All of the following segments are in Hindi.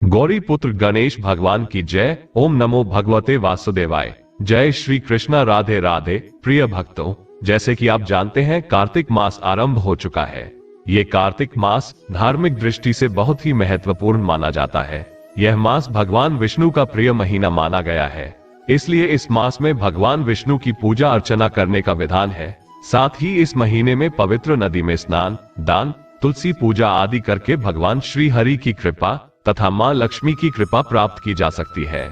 गौरी पुत्र गणेश भगवान की जय। ओम नमो भगवते वासुदेवाय। जय श्री कृष्णा। राधे राधे। प्रिय भक्तों, जैसे कि आप जानते हैं कार्तिक मास आरंभ हो चुका है। ये कार्तिक मास धार्मिक दृष्टि से बहुत ही महत्वपूर्ण माना जाता है। यह मास भगवान विष्णु का प्रिय महीना माना गया है, इसलिए इस मास में भगवान विष्णु की पूजा अर्चना करने का विधान है। साथ ही इस महीने में पवित्र नदी में स्नान, दान, तुलसी पूजा आदि करके भगवान श्री हरि की कृपा तथा मां लक्ष्मी की कृपा प्राप्त की जा सकती है।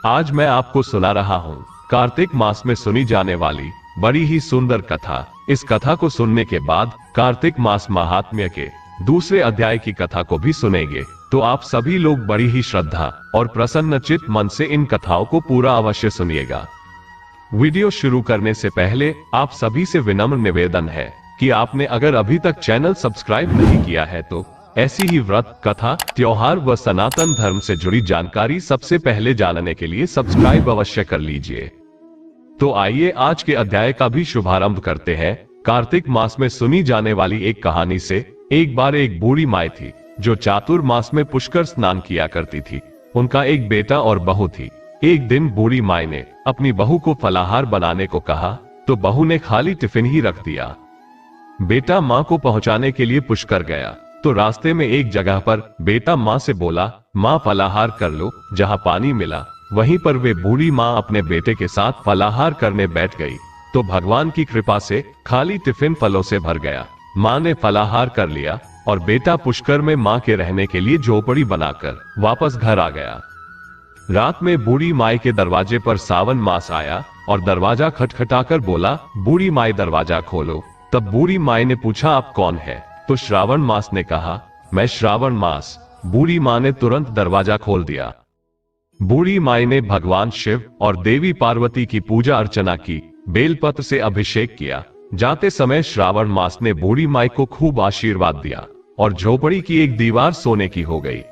आज मैं आपको सुना रहा हूं कार्तिक मास में सुनी जाने वाली बड़ी ही सुंदर कथा। इस कथा को सुनने के बाद कार्तिक मास महात्म्य के दूसरे अध्याय की कथा को भी सुनेंगे, तो आप सभी लोग बड़ी ही श्रद्धा और प्रसन्नचित्त मन से इन कथाओं को पूरा अवश्य सुनिएगा। वीडियो शुरू करने से पहले आप सभी से विनम्र निवेदन है कि आपने अगर अभी तक चैनल सब्सक्राइब नहीं किया है तो ऐसी ही व्रत, कथा, त्योहार व सनातन धर्म से जुड़ी जानकारी सबसे पहले जानने के लिए सब्सक्राइब अवश्य कर लीजिए। तो आइए आज के अध्याय का भी शुभारंभ करते हैं। कार्तिक मास में सुनी जाने वाली एक कहानी से। एक बार एक बूढ़ी माई थी जो चातुर्मास में पुष्कर स्नान किया करती थी। उनका एक बेटा और बहू थी। एक दिन बूढ़ी माई ने अपनी बहू को फलाहार बनाने को कहा तो बहू ने खाली टिफिन ही रख दिया। बेटा माँ को पहुंचाने के लिए पुष्कर गया तो रास्ते में एक जगह पर बेटा माँ से बोला, माँ फलाहार कर लो। जहाँ पानी मिला वहीं पर वे बूढ़ी माँ अपने बेटे के साथ फलाहार करने बैठ गई तो भगवान की कृपा से खाली टिफिन फलों से भर गया। माँ ने फलाहार कर लिया और बेटा पुष्कर में माँ के रहने के लिए झोपड़ी बनाकर वापस घर आ गया। रात में बूढ़ी माई के दरवाजे पर सावन मास आया और दरवाजा खटखटाकर बोला, बूढ़ी माई दरवाजा खोलो। तब बूढ़ी माई ने पूछा, आप कौन है? तो श्रावण मास ने कहा, मैं श्रावण मास। बूढ़ी माँ ने तुरंत दरवाजा खोल दिया। बूढ़ी माई ने भगवान शिव और देवी पार्वती की पूजा अर्चना की, बेलपत्र से अभिषेक किया। जाते समय श्रावण मास ने बूढ़ी माई को खूब आशीर्वाद दिया और झोपड़ी की एक दीवार सोने की हो गई।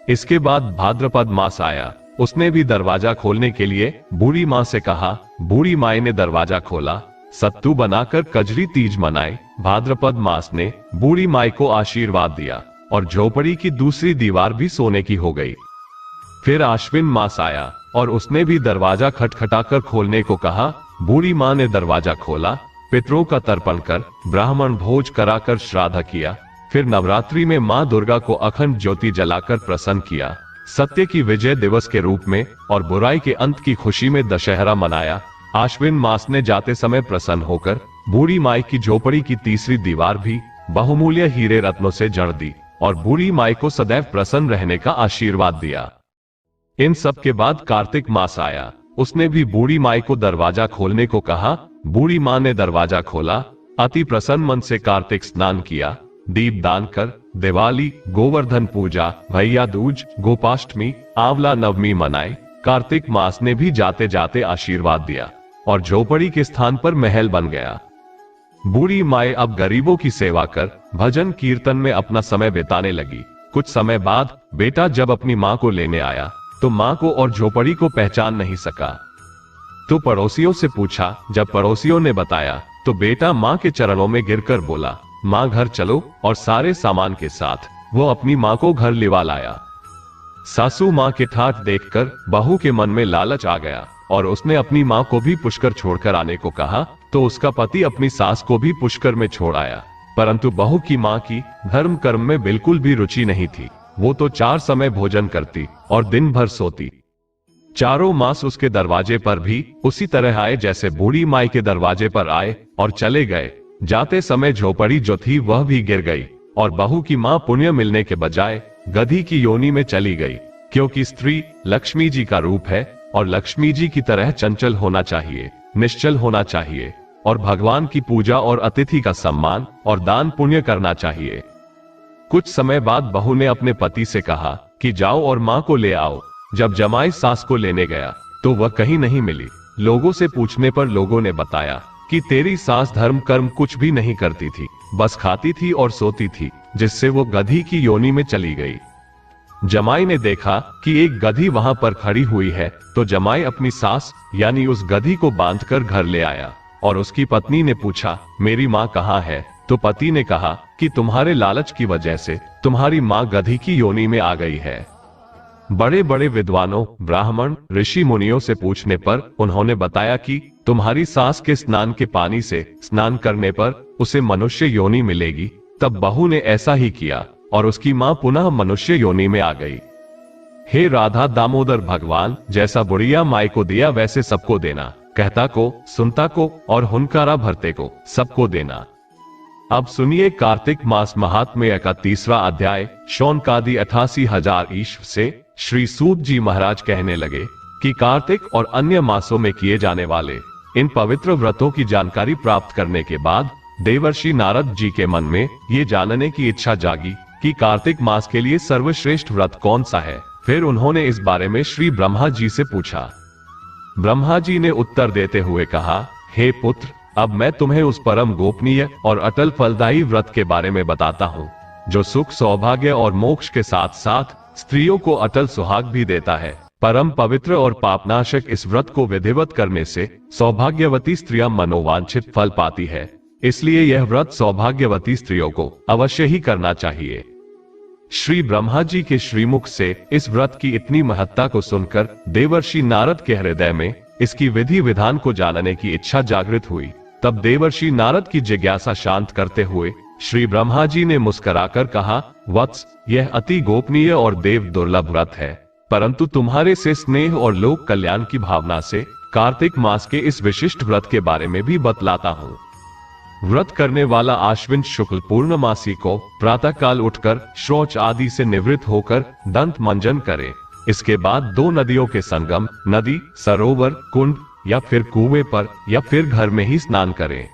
इसके बाद भाद्रपद मास आया। उसने भी दरवाजा खोलने के लिए बूढ़ी माँ से कहा। बूढ़ी माई ने दरवाजा खोला, सत्तू बनाकर कजरी तीज मनाई। भाद्रपद मास ने बूढ़ी माई को आशीर्वाद दिया और झोपड़ी की दूसरी दीवार भी सोने की हो गई। फिर आश्विन मास आया और उसने भी दरवाजा खटखटाकर खोलने को कहा। बूढ़ी माँ ने दरवाजा खोला, पितरों का तर्पण कर ब्राह्मण भोज कराकर श्राद्ध किया। फिर नवरात्रि में माँ दुर्गा को अखंड ज्योति जलाकर प्रसन्न किया, सत्य की विजय दिवस के रूप में, और बुराई के अंत की खुशी में दशहरा मनाया। आश्विन मास ने जाते समय प्रसन्न होकर बूढ़ी माई की झोपड़ी की तीसरी दीवार भी बहुमूल्य हीरे रत्नों से जड़ दी और बूढ़ी माई को सदैव प्रसन्न रहने का आशीर्वाद दिया। इन सब के बाद कार्तिक मास आया। उसने भी बूढ़ी माई को दरवाजा खोलने को कहा। बूढ़ी माँ ने दरवाजा खोला, अति प्रसन्न मन से कार्तिक स्नान किया, दीप दान कर दिवाली, गोवर्धन पूजा, भैया दूज, गोपाष्टमी, आंवला नवमी मनाए। कार्तिक मास ने भी जाते जाते आशीर्वाद दिया और झोपड़ी के स्थान पर महल बन गया। बूढ़ी माई अब गरीबों की सेवा कर भजन कीर्तन में अपना समय बिताने लगी। कुछ समय बाद बेटा जब अपनी माँ को लेने आया तो माँ को और झोपड़ी को पहचान नहीं सका, तो पड़ोसियों से पूछा। जब पड़ोसियों ने बताया तो बेटा माँ के चरणों में गिरकर बोला, माँ घर चलो, और सारे सामान के साथ वो अपनी माँ को घर लिवा लाया। सासू माँ के ठाठ देखकर बहू के मन में लालच आ गया और उसने अपनी माँ को भी पुष्कर छोड़कर आने को कहा। तो उसका पति अपनी सास को भी पुष्कर में छोड़ आया, परंतु बहू की माँ की धर्म कर्म में बिल्कुल भी रुचि नहीं थी। वो तो 4 समय भोजन करती और दिन भर सोती। चारों मास उसके दरवाजे पर भी उसी तरह आए जैसे बूढ़ी माई के दरवाजे पर आए और चले गए। जाते समय झोपड़ी जो थी वह भी गिर गई और बहू की माँ पुण्य मिलने के बजाय गधी की योनि में चली गई, क्योंकि स्त्री लक्ष्मी जी का रूप है और लक्ष्मी जी की तरह चंचल होना चाहिए, निश्चल होना चाहिए और भगवान की पूजा और अतिथि का सम्मान और दान पुण्य करना चाहिए। कुछ समय बाद बहू ने अपने पति से कहा कि जाओ और माँ को ले आओ। जब जमाई सास को लेने गया तो वह कहीं नहीं मिली। लोगों से पूछने पर लोगों ने बताया कि तेरी सास धर्म कर्म कुछ भी नहीं करती थी, बस खाती थी और सोती थी, जिससे वो गधी की योनि में चली गई। जमाई ने देखा कि एक गधी वहां पर खड़ी हुई है तो जमाई अपनी सास यानी उस गधी को बांधकर घर ले आया और उसकी पत्नी ने पूछा, मेरी माँ कहाँ है? तो पति ने कहा कि तुम्हारे लालच की वजह से तुम्हारी माँ गधी की योनि में आ गई है। बड़े बड़े विद्वानों, ब्राह्मण, ऋषि मुनियों से पूछने पर उन्होंने बताया कि तुम्हारी सास के स्नान के पानी से स्नान करने पर उसे मनुष्य योनि मिलेगी। तब बहू ने ऐसा ही किया और उसकी मां पुनः मनुष्य योनि में आ गई। हे राधा दामोदर भगवान, जैसा बुढ़िया माई को दिया वैसे सबको देना, कहता को, सुनता को और हुनकारा भरते को सबको देना। अब सुनिए कार्तिक मास महात्म्य का 3वां अध्याय। शौनकादि 88,000 ईस्व से श्री सूत जी महाराज कहने लगे कि कार्तिक और अन्य मासों में किए जाने वाले इन पवित्र व्रतों की जानकारी प्राप्त करने के बाद देवर्षि नारद जी के मन में ये जानने की इच्छा जागी कि कार्तिक मास के लिए सर्वश्रेष्ठ व्रत कौन सा है। फिर उन्होंने इस बारे में श्री ब्रह्मा जी से पूछा। ब्रह्मा जी ने उत्तर देते हुए कहा, हे पुत्र, अब मैं तुम्हें उस परम गोपनीय और अटल फलदायी व्रत के बारे में बताता हूँ जो सुख, सौभाग्य और मोक्ष के साथ साथ स्त्रियों को अटल सुहाग भी देता है। परम पवित्र और पापनाशक इस व्रत को विधिवत करने से सौभाग्यवती स्त्रियां मनोवांछित फल पाती है। इसलिए यह व्रत सौभाग्यवती स्त्रियों को अवश्य ही करना चाहिए। श्री ब्रह्मा जी के श्रीमुख से इस व्रत की इतनी महत्ता को सुनकर देवर्षि नारद के हृदय में इसकी विधि विधान को जानने की इच्छा जागृत हुई। तब देवर्षि नारद की जिज्ञासा शांत करते हुए श्री ब्रह्मा जी ने मुस्कुराकर कहा, वत्स, यह अति गोपनीय और देव दुर्लभ व्रत है, परंतु तुम्हारे से स्नेह और लोक कल्याण की भावना से कार्तिक मास के इस विशिष्ट व्रत के बारे में भी बतलाता हूँ। व्रत करने वाला आश्विन शुक्ल पूर्णमासी को प्रातः काल उठकर शौच आदि से निवृत्त होकर दंत मंजन करे। इसके बाद 2 नदियों के संगम, नदी, सरोवर, कुंड या फिर कुएं पर या फिर घर में ही स्नान करें।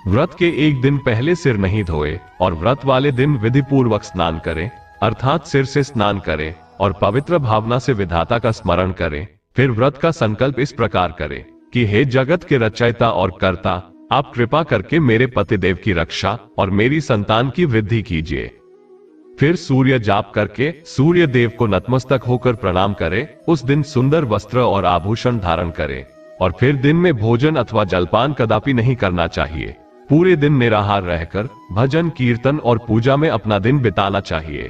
व्रत के एक दिन पहले सिर नहीं धोए और व्रत वाले दिन विधि पूर्वक स्नान करें, अर्थात सिर से स्नान करें और पवित्र भावना से विधाता का स्मरण करें। फिर व्रत का संकल्प इस प्रकार करें कि हे जगत के रचयिता और कर्ता, आप कृपा करके मेरे पतिदेव की रक्षा और मेरी संतान की वृद्धि कीजिए। फिर सूर्य जाप करके सूर्य देव को नतमस्तक होकर प्रणाम करें। उस दिन सुंदर वस्त्र और आभूषण धारण करें और फिर दिन में भोजन अथवा जलपान कदापि नहीं करना चाहिए। पूरे दिन निराहार रहकर भजन, कीर्तन और पूजा में अपना दिन बिताना चाहिए।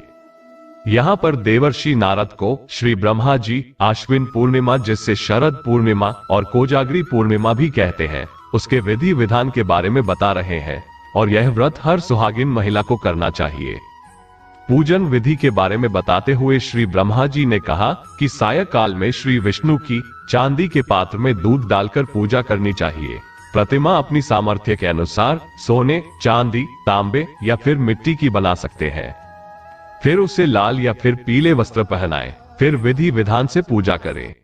यहाँ पर देवर्षि नारद को श्री ब्रह्मा जी आश्विन पूर्णिमा, जिससे शरद पूर्णिमा और कोजागरी पूर्णिमा भी कहते हैं, उसके विधि विधान के बारे में बता रहे हैं और यह व्रत हर सुहागिन महिला को करना चाहिए। पूजन विधि के बारे में बताते हुए श्री ब्रह्मा जी ने कहा कि सायंकाल में श्री विष्णु की चांदी के पात्र में दूध डालकर पूजा करनी चाहिए। प्रतिमा अपनी सामर्थ्य के अनुसार सोने, चांदी, तांबे या फिर मिट्टी की बना सकते हैं। फिर उसे लाल या फिर पीले वस्त्र पहनाएं। फिर विधि विधान से पूजा करें।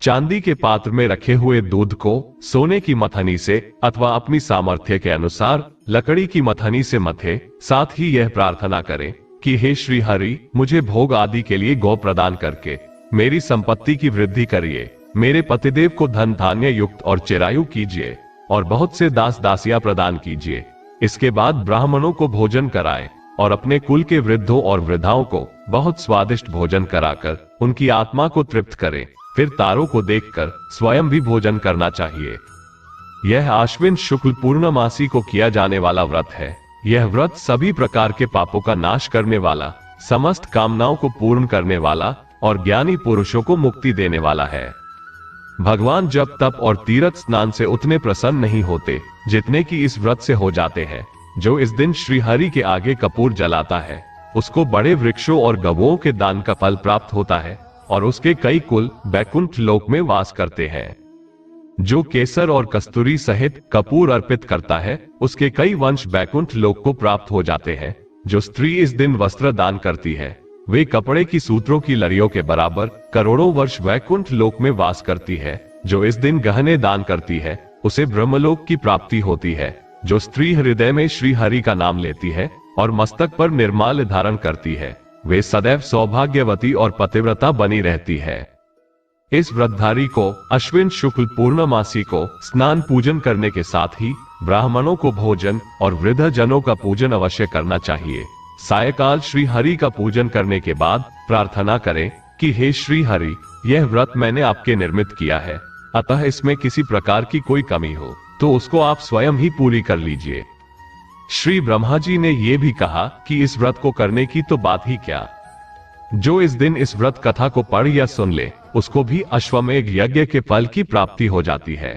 चांदी के पात्र में रखे हुए दूध को सोने की मथनी से अथवा अपनी सामर्थ्य के अनुसार लकड़ी की मथनी से मथे। साथ ही यह प्रार्थना करें कि हे श्री हरि, मुझे भोग आदि के लिए गौ प्रदान करके मेरी संपत्ति की वृद्धि करिए। मेरे पतिदेव को धन धान्य युक्त और चिरायु कीजिए और बहुत से दास दासियां प्रदान कीजिए। इसके बाद ब्राह्मणों को भोजन कराएं और अपने कुल के वृद्धों और वृद्धाओं को बहुत स्वादिष्ट भोजन कराकर उनकी आत्मा को तृप्त करें। फिर तारों को देखकर स्वयं भी भोजन करना चाहिए। यह आश्विन शुक्ल पूर्णमासी को किया जाने वाला व्रत है। यह व्रत सभी प्रकार के पापों का नाश करने वाला, समस्त कामनाओं को पूर्ण करने वाला और ज्ञानी पुरुषों को मुक्ति देने वाला है। भगवान जप, तप और तीर्थ स्नान से उतने प्रसन्न नहीं होते जितने कि इस व्रत से हो जाते हैं। जो इस दिन श्री हरि के आगे कपूर जलाता है उसको बड़े वृक्षों और गवों के दान का फल प्राप्त होता है और उसके कई कुल बैकुंठ लोक में वास करते हैं। जो केसर और कस्तूरी सहित कपूर अर्पित करता है उसके कई वंश बैकुंठ लोक को प्राप्त हो जाते हैं। जो स्त्री इस दिन वस्त्र दान करती है वे कपड़े की सूत्रों की लड़ियों के बराबर करोड़ों वर्ष वैकुंठ लोक में वास करती है। जो इस दिन गहने दान करती है उसे ब्रह्मलोक की प्राप्ति होती है। जो स्त्री हृदय में श्री हरि का नाम लेती है और मस्तक पर निर्माल्य धारण करती है वे सदैव सौभाग्यवती और पतिव्रता बनी रहती है। इस व्रतधारी को अश्विन शुक्ल पूर्णमासी को स्नान पूजन करने के साथ ही ब्राह्मणों को भोजन और वृद्ध जनों का पूजन अवश्य करना चाहिए। सायकाल श्री हरि का पूजन करने के बाद प्रार्थना करें कि हे श्री हरि, यह व्रत मैंने आपके निर्मित किया है, अतः इसमें किसी प्रकार की कोई कमी हो तो उसको आप स्वयं ही पूरी कर लीजिए। श्री ब्रह्मा जी ने यह भी कहा कि इस व्रत को करने की तो बात ही क्या, जो इस दिन इस व्रत कथा को पढ़ या सुन ले उसको भी अश्वमेध यज्ञ के फल की प्राप्ति हो जाती है।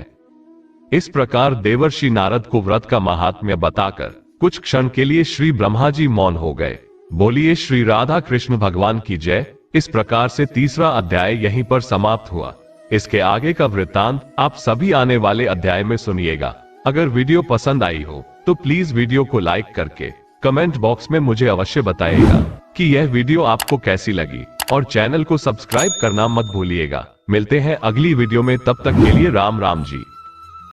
इस प्रकार देवर्षि नारद को व्रत का महात्म्य बताकर कुछ क्षण के लिए श्री ब्रह्मा जी मौन हो गए। बोलिए श्री राधा कृष्ण भगवान की जय। इस प्रकार से तीसरा अध्याय यहीं पर समाप्त हुआ। इसके आगे का वृत्तांत आप सभी आने वाले अध्याय में सुनिएगा। अगर वीडियो पसंद आई हो तो प्लीज वीडियो को लाइक करके कमेंट बॉक्स में मुझे अवश्य बताइएगा कि यह वीडियो आपको कैसी लगी, और चैनल को सब्सक्राइब करना मत भूलिएगा। मिलते हैं अगली वीडियो में, तब तक के लिए राम राम जी।